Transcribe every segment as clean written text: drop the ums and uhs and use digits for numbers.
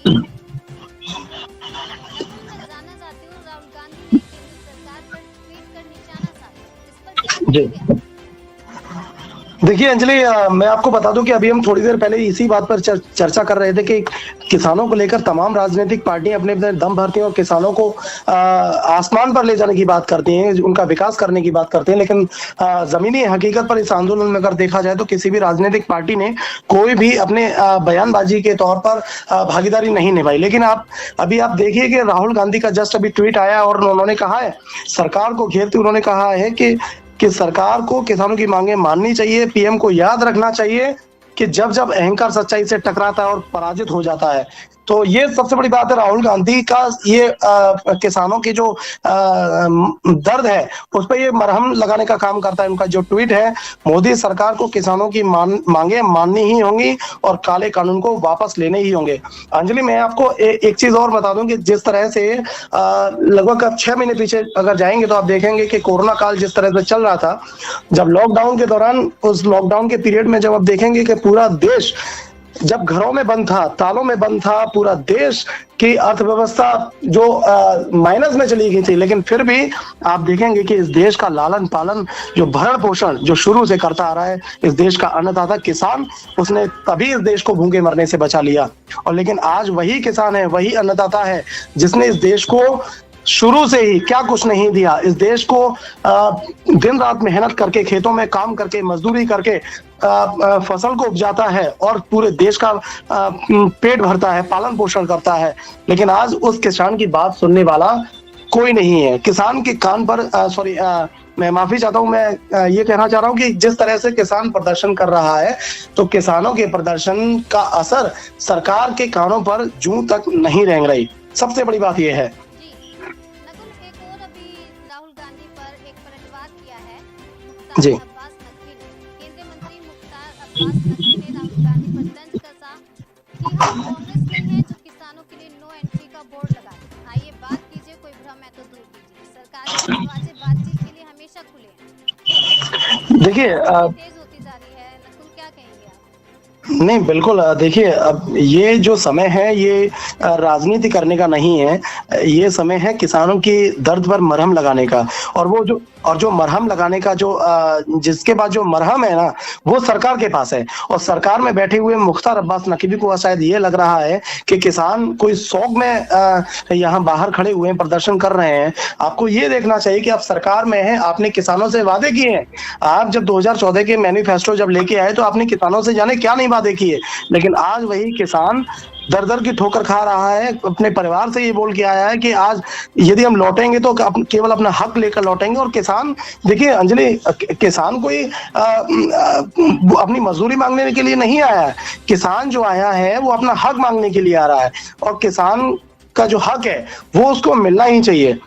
नकुल, मैं जानना चाहती हूँ, राहुल गांधी ने केंद्र सरकार पर ट्वीट कर निशाना साधा, इस पर क्या जी कहेंगे आप? देखिए अंजलि, मैं आपको बता दूं कि अभी हम थोड़ी देर पहले इसी बात पर चर्चा कर रहे थे कि किसानों को लेकर तमाम राजनीतिक पार्टियां अपने अपने दम भरती हैं और किसानों को आसमान पर ले जाने की बात करती हैं, उनका विकास करने की बात करती हैं, लेकिन जमीनी हकीकत पर इस आंदोलन में अगर देखा जाए तो किसी भी राजनीतिक पार्टी ने कोई भी अपने बयानबाजी के तौर पर भागीदारी नहीं निभाई। लेकिन आप देखिए कि राहुल गांधी का जस्ट अभी ट्वीट आया और उन्होंने कहा है, सरकार को घेरते उन्होंने कहा है कि सरकार को किसानों की मांगे माननी चाहिए। पीएम को याद रखना चाहिए कि जब जब अहंकार सच्चाई से टकराता है और पराजित हो जाता है, तो ये सबसे बड़ी बात है। राहुल गांधी का ये किसानों की जो दर्द है उस पर ये मरहम लगाने का काम करता है। उनका जो ट्वीट है, मोदी सरकार को किसानों की मांगे माननी ही होंगी और काले कानून को वापस लेने ही होंगे। अंजलि, मैं आपको एक चीज और बता दूं कि जिस तरह से लगभग अब 6 महीने पीछे अगर जाएंगे तो आप देखेंगे कि कोरोना काल जिस तरह से चल रहा था, जब लॉकडाउन के दौरान, उस लॉकडाउन के पीरियड में जब आप देखेंगे कि पूरा देश जब घरों में बंद था, तालों में बंद था, पूरा देश की अर्थव्यवस्था जो माइनस में चली गई थी, लेकिन फिर भी आप देखेंगे कि इस देश का लालन पालन, जो भरण पोषण जो शुरू से करता आ रहा है इस देश का अन्नदाता किसान, उसने तभी इस देश को भूखे मरने से बचा लिया। और लेकिन आज वही किसान है, वही अन्नदाता है जिसने इस देश को शुरू से ही क्या कुछ नहीं दिया। इस देश को दिन रात मेहनत करके, खेतों में काम करके, मजदूरी करके फसल को उपजाता है और पूरे देश का पेट भरता है, पालन पोषण करता है। लेकिन आज उस किसान की बात सुनने वाला कोई नहीं है। किसान के कान पर मैं माफी चाहता हूं, मैं ये कहना चाह रहा हूं कि जिस तरह से किसान प्रदर्शन कर रहा है, तो किसानों के प्रदर्शन का असर सरकार के कानों पर जूं तक नहीं रेंग रही। सबसे बड़ी बात यह है। नकुल, एक और अभी राहुल गांधी पर एक पलटवार किया है मुख्तार जी अब्बास नकवी ने। केंद्रीय मंत्री मुख्तार अब्बास नकवी ने राहुल गांधी पर तंज कसा कि हम कांग्रेस नहीं है जो किसानों के लिए नो एंट्री का बोर्ड लगाए। आइए बात कीजिए, कोई भ्रम है तो दूर कीजिए, सरकार के दरवाजे बातचीत के लिए हमेशा खुले हैं। देखिए तेज होती जा रही है, नकुल क्या कहेंगे आप? नहीं, बिल्कुल, देखिए अब ये जो समय है ये राजनीति करने का नहीं है। ये समय है किसानों की दर्द पर मरहम लगाने का। और जो मरहम लगाने का जिसके बाद जो मरहम है ना, वो सरकार के पास है। और सरकार में बैठे हुए मुख्तार अब्बास नकवी को शायद ये लग रहा है कि किसान कोई शौक में यहाँ बाहर खड़े हुए हैं, प्रदर्शन कर रहे हैं। आपको ये देखना चाहिए कि आप सरकार में हैं, आपने किसानों से वादे किए हैं। आप जब 2014 के मैनिफेस्टो जब लेके आए तो आपने किसानों से जाने क्या नहीं वादे किए। लेकिन आज वही किसान दर दर की ठोकर खा रहा है। अपने परिवार से ये बोल के आया है कि आज यदि हम लौटेंगे तो केवल अपना हक लेकर लौटेंगे। और किसान, देखिए अंजलि, किसान कोई अपनी मजदूरी मांगने के लिए नहीं आया है। किसान जो आया है वो अपना हक मांगने के लिए आ रहा है, और किसान का जो हक है वो उसको मिलना ही चाहिए।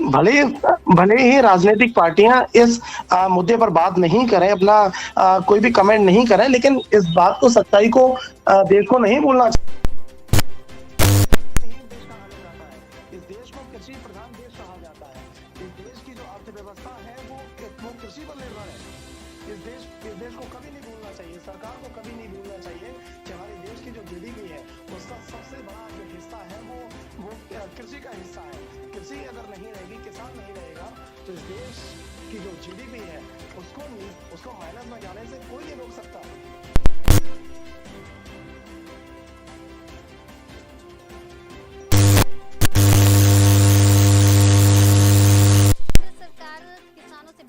भले ही राजनीतिक पार्टियां इस मुद्दे पर बात नहीं करें, अपना कोई भी कमेंट नहीं करें, लेकिन इस बात को, सच्चाई को देश को नहीं भूलना चाहिए। इस देश को कृषि प्रधान देश कहा जाता है। इस देश की जो अर्थव्यवस्था है वो कृषि पर निर्भर है। इस देश को कभी नहीं भूलना चाहिए, सरकार को कभी नहीं भूलना चाहिए कि हमारे देश की जो जीडीपी है उसका सबसे बड़ा जो हिस्सा है वो कृषि का हिस्सा है। कृषि अगर नहीं रहेगी, किसान नहीं रहेगा, तो इस देश की जो जीडीपी है उसको माइनस में जाने से कोई नहीं रोक सकता।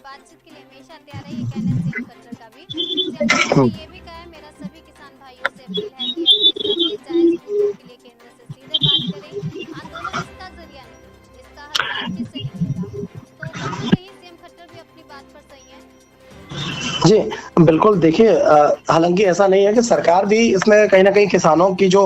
बातचीत के लिए हमेशा तैयार है, ये कहना है सीएम खट्टर का भी। सीएम खट्टर ने ये भी कहा है, मेरा सभी किसान भाइयों से अपील है कि अपने सभी जायज मुद्दों के लिए केंद्र से सीधे बात करें। आंदोलन इसका जरिया नहीं, इसका हल बातचीत से निकलेगा। तो कहीं ना कहीं सीएम खट्टर भी अपनी बात पर सही है। जी बिल्कुल, देखिए हालांकि ऐसा नहीं है कि सरकार भी इसमें कहीं ना कहीं किसानों की जो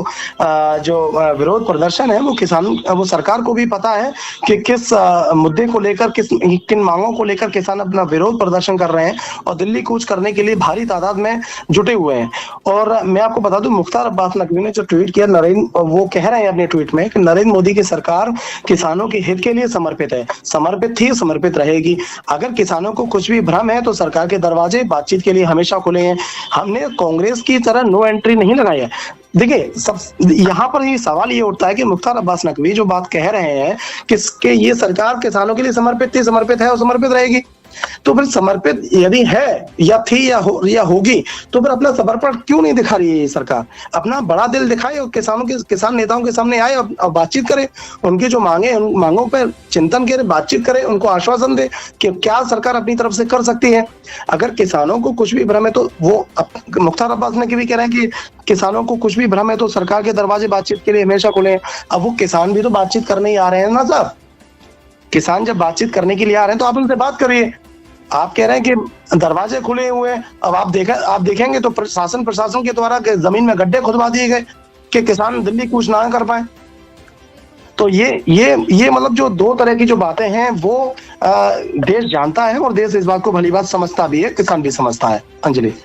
विरोध प्रदर्शन है वो सरकार को भी पता है कि किस मुद्दे को लेकर, किन मांगों को लेकर किसान अपना विरोध प्रदर्शन कर रहे हैं और दिल्ली कूच करने के लिए भारी तादाद में जुटे हुए हैं। और मैं आपको बता दूं, मुख्तार अब्बास नकवी ने जो ट्वीट किया, वो कह रहे हैं अपने ट्वीट में कि नरेंद्र मोदी की सरकार किसानों के हित के लिए समर्पित है, समर्पित थी, समर्पित रहेगी। अगर किसानों को कुछ भी भ्रम है तो सरकार के दरवाजे बातचीत के लिए लिए हमेशा खुले हैं। हमने कांग्रेस की तरह नो एंट्री नहीं लगाई है। देखिए, सब यहाँ पर ये सवाल ये उठता है कि मुख्तार अब्बास नकवी जो बात कह रहे हैं कि ये सरकार किसानों के लिए समर्पित थी, समर्पित है और समर्पित रहेगी, तो फिर समर्पित यदि है या थी या होगी, तो फिर अपना समर्पण क्यों नहीं दिखा रही है ये सरकार? अपना बड़ा दिल दिखाए और किसान नेताओं के सामने आए और बातचीत करे, उनकी जो मांगे उन मांगों पर चिंतन करे, बातचीत करे, उनको आश्वासन दे कि क्या सरकार अपनी तरफ से कर सकती है। अगर किसानों को कुछ भी भ्रम है तो वो मुख्तार अब्बास नकवी भी कह रहे हैं कि किसानों को कुछ भी भ्रम है तो सरकार के दरवाजे बातचीत के लिए हमेशा खुले हैं। अब वो किसान भी तो बातचीत करने ही आ रहे हैं ना साहब। किसान जब बातचीत करने के लिए आ रहे हैं तो आप उनसे बात करिए। आप कह रहे हैं कि दरवाजे खुले हुए हैं, अब आप देखेंगे तो प्रशासन के द्वारा जमीन में गड्ढे खुदवा दिए गए कि किसान दिल्ली कूच ना कर पाए। तो ये मतलब जो दो तरह की जो बातें हैं वो देश जानता है और देश इस बात को भली बात समझता भी है, किसान भी समझता है। अंजलि, कहा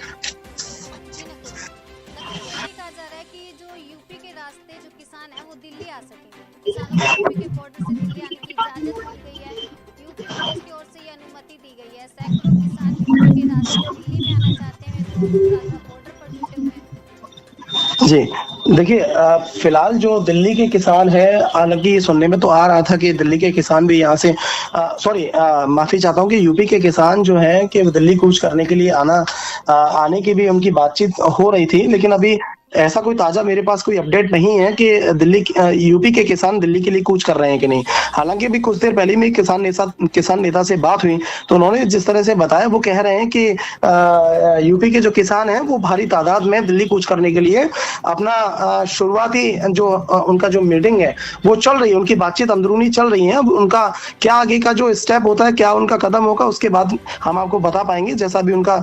जा रहा है कि जो यूपी के रास्ते जो किसान है वो दिल्ली आ सकेंगे, किसानों को यूपी के बॉर्डर से दिल्ली आने की इजाजत मिल गई है, यूपी पुलिस की ओर से ये अनुमति दी गई है। सैकड़ों किसान यूपी के रास्ते दिल्ली में आना चाहते हैं, दोनों बॉर्डर पर जुटे हुए हैं। जी देखिए, फिलहाल जो दिल्ली के किसान है, हालांकि ये सुनने में तो आ रहा था कि दिल्ली के किसान भी यहाँ से माफी चाहता हूँ कि यूपी के किसान जो है कि दिल्ली कूच करने के लिए आने की भी उनकी बातचीत हो रही थी, लेकिन अभी ऐसा कोई ताजा मेरे पास कोई अपडेट नहीं है कि यूपी के किसान दिल्ली के लिए कूच कर रहे हैं कि नहीं। हालांकि अभी कुछ देर पहले में किसान नेता से बात हुई तो उन्होंने जिस तरह से बताया वो कह रहे हैं कि यूपी के जो किसान हैं वो भारी तादाद में दिल्ली कूच करने के लिए अपना शुरुआती जो उनका जो मीटिंग है वो चल रही है, उनकी बातचीत अंदरूनी चल रही है। अब उनका क्या आगे का जो स्टेप होता है, क्या उनका कदम होगा, उसके बाद हम आपको बता पाएंगे। जैसा भी उनका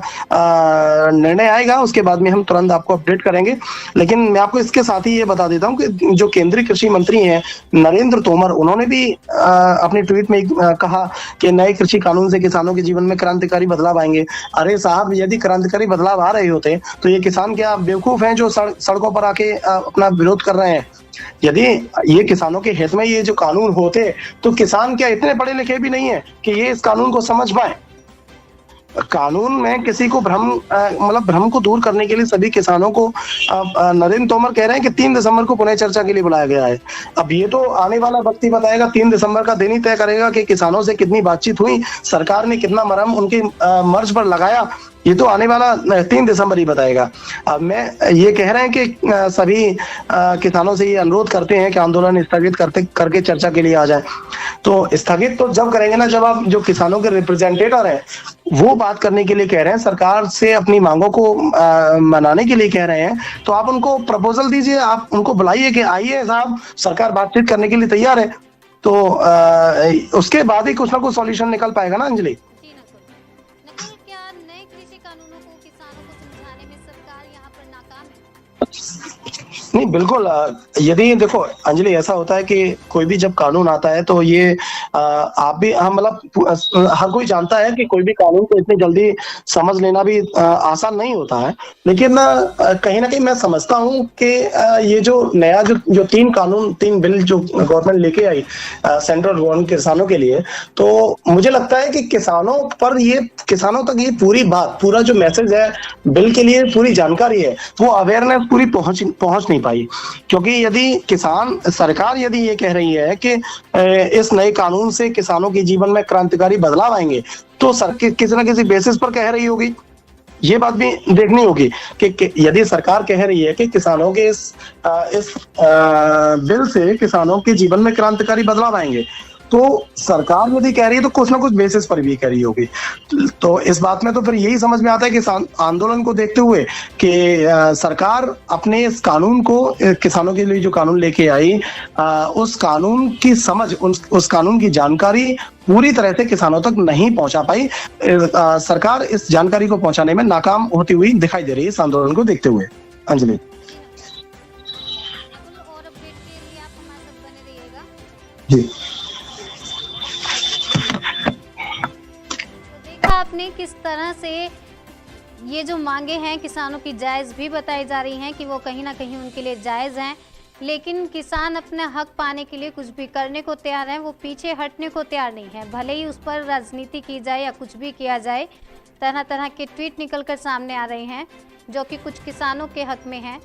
निर्णय आएगा उसके बाद में हम तुरंत आपको अपडेट करेंगे। लेकिन मैं आपको इसके साथ ही ये बता देता हूं कि जो केंद्रीय कृषि मंत्री हैं नरेंद्र तोमर, उन्होंने भी अपने ट्वीट में कहा कि नए कृषि कानून से किसानों के जीवन में क्रांतिकारी बदलाव आएंगे। अरे साहब, यदि क्रांतिकारी बदलाव आ रहे होते तो ये किसान क्या बेवकूफ हैं जो सड़कों पर आके अपना विरोध कर रहे हैं? यदि ये किसानों के हित में ये जो कानून होते तो किसान क्या इतने पढ़े लिखे भी नहीं है कि ये इस कानून को समझ पाए? कानून में किसी को भ्रम को दूर करने के लिए सभी किसानों को नरेंद्र तोमर कह रहे हैं कि 3 दिसंबर को पुनः चर्चा के लिए बुलाया गया है। अब ये तो आने वाला वक्त ही बताएगा, 3 दिसंबर का दिन ही तय करेगा कि किसानों से कितनी बातचीत हुई, सरकार ने कितना मरहम उनके मर्ज पर लगाया, ये तो आने वाला 3 दिसंबर ही बताएगा। अब मैं ये कह रहे हैं कि सभी किसानों से ये अनुरोध करते हैं कि आंदोलन स्थगित करके चर्चा के लिए आ जाए। तो स्थगित तो जब करेंगे ना जब आप जो किसानों के रिप्रेजेंटेटिव हैं वो बात करने के लिए कह रहे हैं, सरकार से अपनी मांगों को मनाने के लिए कह रहे हैं, तो आप उनको प्रपोजल दीजिए, आप उनको बुलाइए कि आइए साहब, सरकार बातचीत करने के लिए तैयार है। तो उसके बाद ही कुछ ना कुछ सॉल्यूशन निकल पाएगा ना। अंजलि, नहीं बिल्कुल, यदि देखो अंजलि, ऐसा होता है कि कोई भी जब कानून आता है तो ये आप भी हम मतलब हर कोई जानता है कि कोई भी कानून को इतनी जल्दी समझ लेना भी आसान नहीं होता है। लेकिन कहीं ना कहीं मैं समझता हूँ कि ये जो नया जो 3 बिल जो गवर्नमेंट लेके आई सेंट्रल गवर्नमेंट किसानों के लिए, तो मुझे लगता है कि किसानों तक ये पूरी बात, पूरा जो मैसेज है बिल के लिए, पूरी जानकारी है, वो अवेयरनेस पूरी पहुंच नहीं पाई। क्योंकि यदि सरकार यदि ये कह रही है कि इस नए कानून से किसानों के जीवन में क्रांतिकारी बदलाव आएंगे, तो किसी ना किसी बेसिस पर कह रही होगी। ये बात भी देखनी होगी कि यदि सरकार कह रही है कि किसानों के इस बिल से किसानों के जीवन में क्रांतिकारी बदलाव आएंगे, तो सरकार यदि कह रही है तो कुछ ना कुछ बेसिस पर भी कह रही होगी। तो इस बात में तो फिर यही समझ में आता है कि आंदोलन को देखते हुए कि सरकार अपने इस कानून को, किसानों के लिए जो कानून लेके आई, उस कानून की समझ, उस कानून की जानकारी पूरी तरह से किसानों तक नहीं पहुंचा पाई। सरकार इस जानकारी को पहुंचाने में नाकाम होती हुई दिखाई दे रही है इस आंदोलन को देखते हुए। अंजलि, जी आपने किस तरह से ये जो मांगे हैं किसानों की जायज़ भी बताई जा रही हैं कि वो कहीं ना कहीं उनके लिए जायज़ हैं, लेकिन किसान अपने हक पाने के लिए कुछ भी करने को तैयार हैं, वो पीछे हटने को तैयार नहीं है। भले ही उस पर राजनीति की जाए या कुछ भी किया जाए, तरह तरह के ट्वीट निकलकर सामने आ रहे हैं जो कि कुछ किसानों के हक में हैं।